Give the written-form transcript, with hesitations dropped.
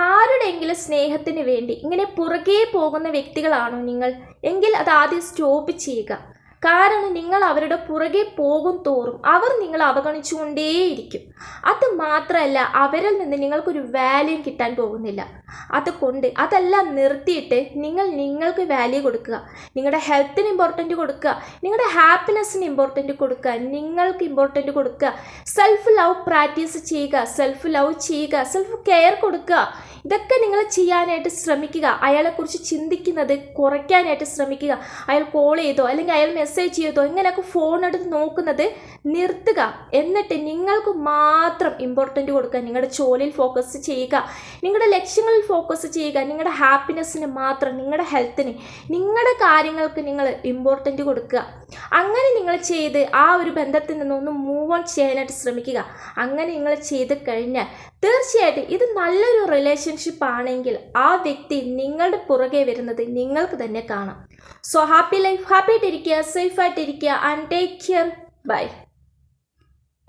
ആരുടെയെങ്കിലും സ്നേഹത്തിന് വേണ്ടി ഇങ്ങനെ പുറകെ പോകുന്ന വ്യക്തികളാണോ നിങ്ങൾ എങ്കിൽ അത് ആദ്യം സ്റ്റോപ്പ് ചെയ്യുക. കാരണം നിങ്ങൾ അവരുടെ പുറകെ പോകും തോറും അവർ നിങ്ങൾ അവഗണിച്ചുകൊണ്ടേയിരിക്കും. അത് മാത്രമല്ല, അവരിൽ നിന്ന് നിങ്ങൾക്കൊരു വാല്യൂ കിട്ടാൻ പോകുന്നില്ല. അതുകൊണ്ട് അതെല്ലാം നിർത്തിയിട്ട് നിങ്ങൾക്ക് വാല്യൂ കൊടുക്കുക. നിങ്ങളുടെ ഹെൽത്തിന് ഇമ്പോർട്ടൻ്റ് കൊടുക്കുക, നിങ്ങളുടെ ഹാപ്പിനെസ്സിന് ഇമ്പോർട്ടൻ്റ് കൊടുക്കുക, നിങ്ങൾക്ക് ഇമ്പോർട്ടൻ്റ് കൊടുക്കുക. സെൽഫ് ലവ് പ്രാക്ടീസ് ചെയ്യുക, സെൽഫ് ലവ് ചെയ്യുക, സെൽഫ് കെയർ കൊടുക്കുക. ഇതൊക്കെ നിങ്ങൾ ചെയ്യാനായിട്ട് ശ്രമിക്കുക. അയാളെക്കുറിച്ച് ചിന്തിക്കുന്നത് കുറയ്ക്കാനായിട്ട് ശ്രമിക്കുക. അയാൾ കോൾ ചെയ്തോ അല്ലെങ്കിൽ അയാൾ മെസ്സേജ് ചെയ്തോ ഇങ്ങനെയൊക്കെ ഫോൺ എടുത്ത് നോക്കുന്നത് നിർത്തുക. എന്നിട്ട് നിങ്ങൾക്ക് മാത്രം ഇമ്പോർട്ടൻ്റ് കൊടുക്കുക. നിങ്ങളുടെ ജോലിയിൽ ഫോക്കസ് ചെയ്യുക, നിങ്ങളുടെ ലക്ഷ്യങ്ങളിൽ ഫോക്കസ് ചെയ്യുക, നിങ്ങളുടെ ഹാപ്പിനെസ്സിന് മാത്രം, നിങ്ങളുടെ ഹെൽത്തിന്, നിങ്ങളുടെ കാര്യങ്ങൾക്ക് നിങ്ങൾ ഇമ്പോർട്ടൻ്റ് കൊടുക്കുക. അങ്ങനെ നിങ്ങൾ ചെയ്ത് ആ ഒരു ബന്ധത്തിൽ നിന്നൊന്ന് മൂവ് ഓൺ ചെയ്യാനായിട്ട് ശ്രമിക്കുക. അങ്ങനെ നിങ്ങൾ ചെയ്ത് കഴിഞ്ഞാൽ തീർച്ചയായിട്ടും ഇത് നല്ലൊരു റിലേഷൻഷിപ്പ് ആണെങ്കിൽ ആ വ്യക്തി നിങ്ങളുടെ പുറകെ വരുന്നത് നിങ്ങൾക്ക് തന്നെ കാണാം. സോ ഹാപ്പി ലൈഫ്, ഹാപ്പി ആയിട്ടിരിക്കുക, സേഫ് ആയിട്ടിരിക്കുക, ആൻഡ് ടേക്ക് കെയർ. ബൈ.